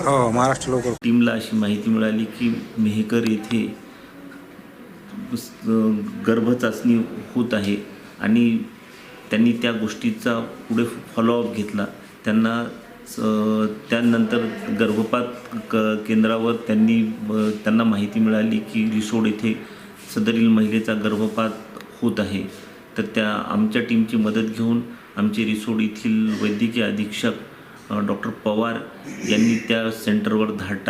हो, महाराष्ट्र लवकर. टीमला अशी माहिती मिळाली की मेहकर येथे गर्भचाचणी होत आहे आणि त्यांनी त्या गोष्टीचा पुढे फॉलोअप घेतला. त्यानंतर गर्भपात केंद्रावर त्यांना माहिती मिळाली की रिसोड येथे सदरील महिलेचा गर्भपात होत आहे. तर आमच्या टीमची मदत घेऊन आमचे रिसोड येथील वैद्यकीय अधीक्षक डॉक्टर पवार यांनी त्या सेंटरवर धाड टाकली.